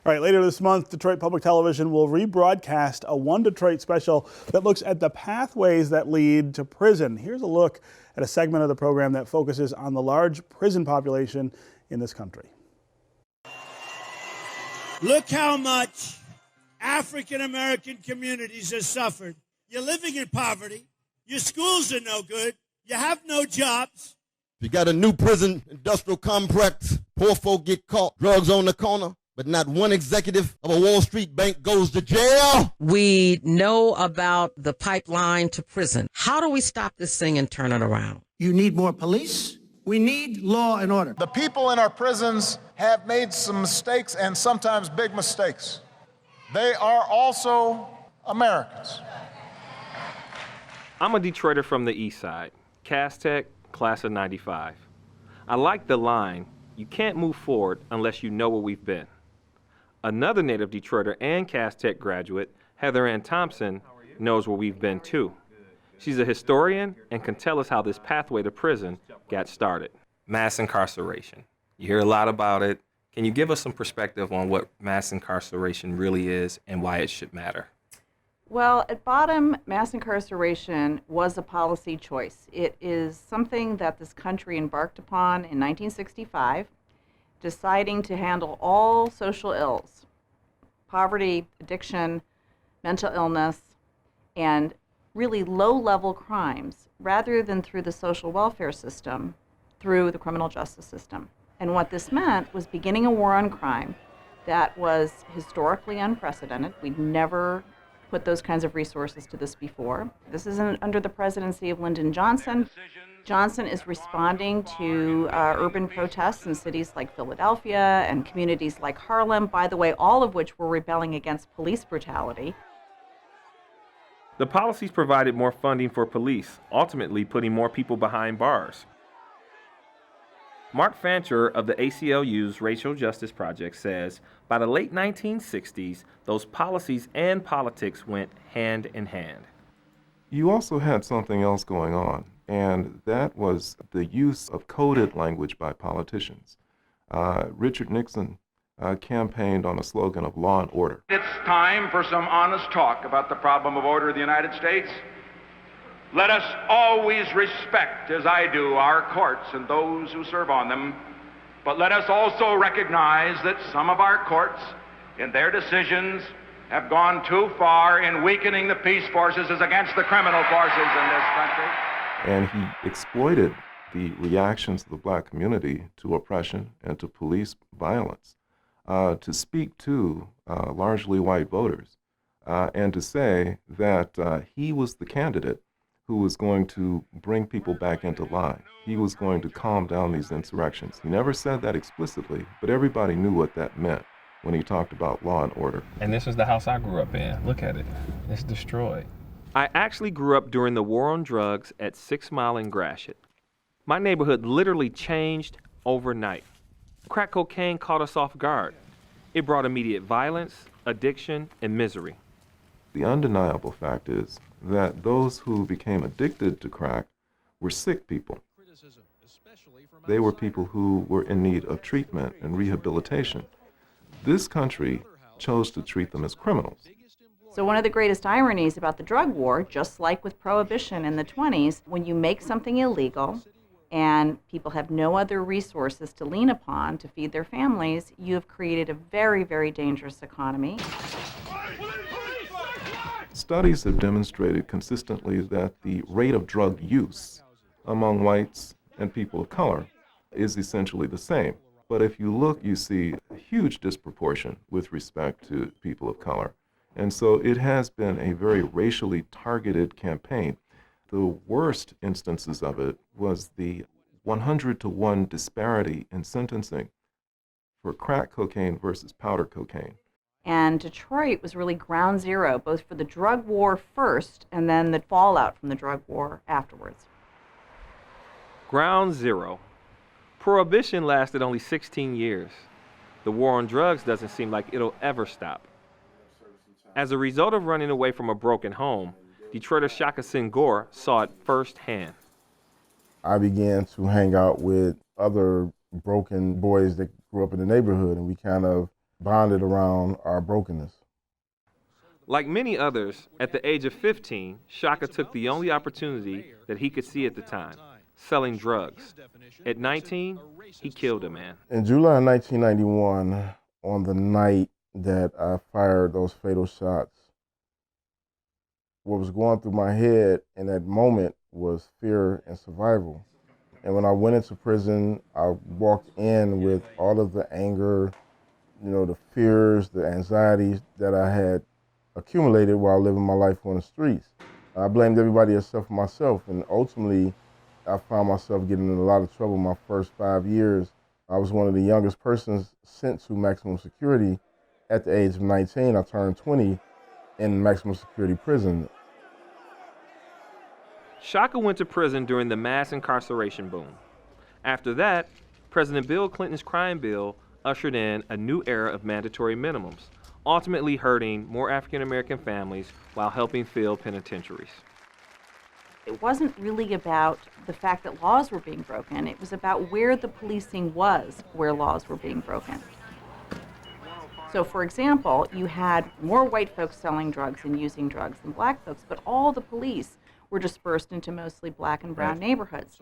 All right, later this month, Detroit Public Television will rebroadcast a One Detroit special that looks at the pathways that lead to prison. Here's a look at a segment of the program that focuses on the large prison population in this country. Look how much African-American communities have suffered. You're living in poverty. Your schools are no good. You have no jobs. You got a new prison industrial complex. Poor folk get caught. Drugs on the corner. But not one executive of a Wall Street bank goes to jail. We know about the pipeline to prison. How do we stop this thing and turn it around? You need more police. We need law and order. The people in our prisons have made some mistakes, and sometimes big mistakes. They are also Americans. I'm a Detroiter from the East Side, Cass Tech, class of '95. I like the line, you can't move forward unless you know where we've been. Another native Detroiter and Cass Tech graduate, Heather Ann Thompson, knows where we've been too. She's a historian and can tell us how this pathway to prison got started. Mass incarceration. You hear a lot about it. Can you give us some perspective on what mass incarceration really is and why it should matter? Well, at bottom, mass incarceration was a policy choice. It is something that this country embarked upon in 1965, deciding to handle all social ills, poverty, addiction, mental illness, and really low-level crimes, rather than through the social welfare system, through the criminal justice system. And what this meant was beginning a war on crime that was historically unprecedented. We'd never put those kinds of resources to this before. This is under the presidency of Lyndon Johnson. Johnson is responding to urban protests in cities like Philadelphia and communities like Harlem, by the way, all of which were rebelling against police brutality. The policies provided more funding for police, ultimately putting more people behind bars. Mark Fancher of the ACLU's Racial Justice Project says, by the late 1960s, those policies and politics went hand in hand. You also had something else going on, and that was the use of coded language by politicians. Richard Nixon campaigned on a slogan of law and order. It's time for some honest talk about the problem of order in the United States. Let us always respect, as I do, our courts and those who serve on them, but let us also recognize that some of our courts, in their decisions, have gone too far in weakening the peace forces as against the criminal forces in this country. And he exploited the reactions of the black community to oppression and to police violence to speak to largely white voters and to say that he was the candidate who was going to bring people back into line. He was going to calm down these insurrections. He never said that explicitly, but everybody knew what that meant when he talked about law and order. And this is the house I grew up in. Look at it. It's destroyed. I actually grew up during the war on drugs at 6 Mile and Gratiot. My neighborhood literally changed overnight. Crack cocaine caught us off guard. It brought immediate violence, addiction, and misery. The undeniable fact is that those who became addicted to crack were sick people. They were people who were in need of treatment and rehabilitation. This country chose to treat them as criminals. So one of the greatest ironies about the drug war, just like with Prohibition in the 20s, when you make something illegal and people have no other resources to lean upon to feed their families, you have created a very, very dangerous economy. Studies have demonstrated consistently that the rate of drug use among whites and people of color is essentially the same. But if you look, you see a huge disproportion with respect to people of color. And so it has been a very racially targeted campaign. The worst instances of it was the 100-to-1 disparity in sentencing for crack cocaine versus powder cocaine. And Detroit was really ground zero, both for the drug war first and then the fallout from the drug war afterwards. Ground zero. Prohibition lasted only 16 years. The war on drugs doesn't seem like it'll ever stop. As a result of running away from a broken home, Detroiter Shaka Senghor saw it firsthand. I began to hang out with other broken boys that grew up in the neighborhood, and we kind of bonded around our brokenness. Like many others, at the age of 15, Shaka took the only opportunity that he could see at the time, selling drugs. At 19, he killed a man. In July 1991, on the night that I fired those fatal shots, what was going through my head in that moment was fear and survival. And when I went into prison, I walked in with all of the anger, the fears, the anxieties that I had accumulated while living my life on the streets. I blamed everybody except for myself, and ultimately, I found myself getting in a lot of trouble my first 5 years. I was one of the youngest persons sent to maximum security at the age of 19. I turned 20 in maximum security prison. Shaka went to prison during the mass incarceration boom. After that, President Bill Clinton's crime bill ushered in a new era of mandatory minimums, ultimately hurting more African American families while helping fill penitentiaries. It wasn't really about the fact that laws were being broken. It was about where the policing was where laws were being broken. So, for example, you had more white folks selling drugs and using drugs than black folks, but all the police were dispersed into mostly black and brown neighborhoods.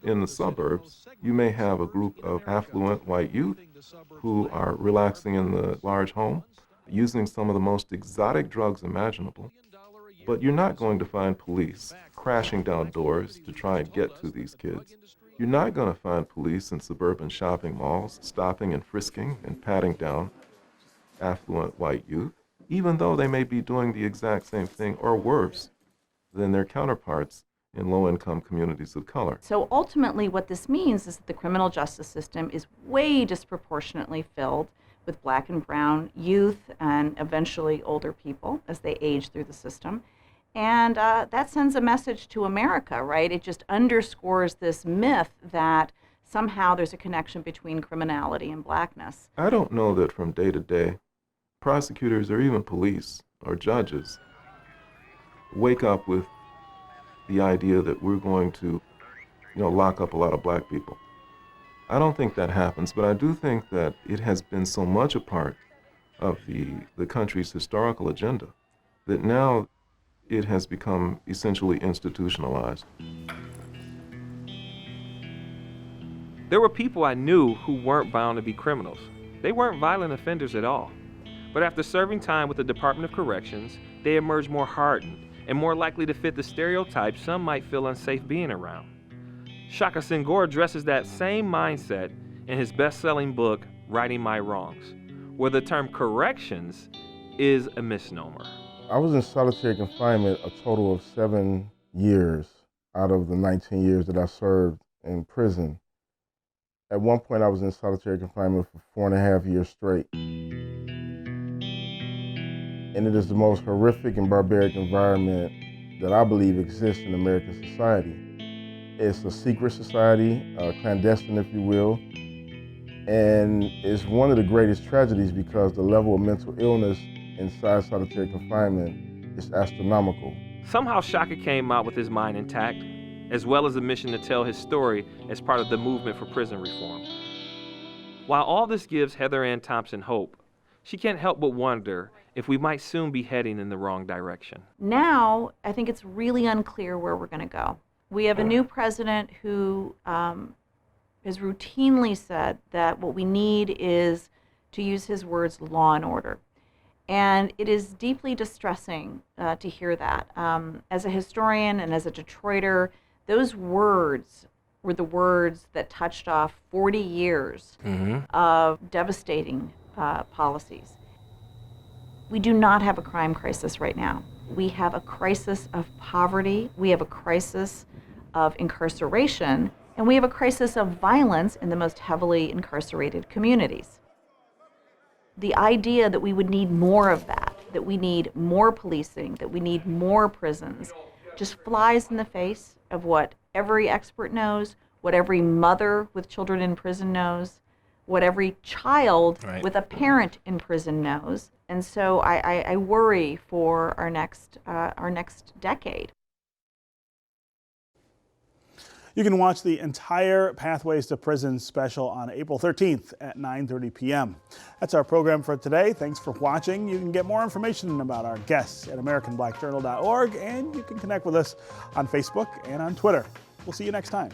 In the suburbs, you may have a group of affluent white youth who are relaxing in the large home, using some of the most exotic drugs imaginable. But you're not going to find police crashing down doors to try and get to these kids. You're not going to find police in suburban shopping malls stopping and frisking and patting down affluent white youth, even though they may be doing the exact same thing or worse than their counterparts in low-income communities of color. So ultimately what this means is that the criminal justice system is way disproportionately filled with black and brown youth and eventually older people as they age through the system. And that sends a message to America, right? It just underscores this myth that somehow there's a connection between criminality and blackness. I don't know that from day to day, prosecutors or even police or judges wake up with the idea that we're going to, lock up a lot of black people. I don't think that happens, but I do think that it has been so much a part of the country's historical agenda that now it has become essentially institutionalized. There were people I knew who weren't bound to be criminals. They weren't violent offenders at all. But after serving time with the Department of Corrections, they emerged more hardened and more likely to fit the stereotypes some might feel unsafe being around. Shaka Senghor addresses that same mindset in his best-selling book, Righting My Wrongs, where the term corrections is a misnomer. I was in solitary confinement a total of 7 years out of the 19 years that I served in prison. At one point, I was in solitary confinement for 4.5 years straight. And it is the most horrific and barbaric environment that I believe exists in American society. It's a secret society, clandestine, if you will, and it's one of the greatest tragedies because the level of mental illness inside solitary confinement is astronomical. Somehow Shaka came out with his mind intact, as well as a mission to tell his story as part of the movement for prison reform. While all this gives Heather Ann Thompson hope, she can't help but wonder if we might soon be heading in the wrong direction. Now, I think it's really unclear where we're going to go. We have a new president who has routinely said that what we need is, to use his words, law and order. And it is deeply distressing to hear that. As a historian and as a Detroiter, those words were the words that touched off 40 years of devastating policies. We do not have a crime crisis right now. We have a crisis of poverty, we have a crisis of incarceration, and we have a crisis of violence in the most heavily incarcerated communities. The idea that we would need more of that we need more policing, that we need more prisons, just flies in the face of what every expert knows, what every mother with children in prison knows, what every child with a parent in prison knows. And so I worry for our next decade. You can watch the entire Pathways to Prison special on April 13th at 9:30 p.m. That's our program for today. Thanks for watching. You can get more information about our guests at AmericanBlackJournal.org, and you can connect with us on Facebook and on Twitter. We'll see you next time.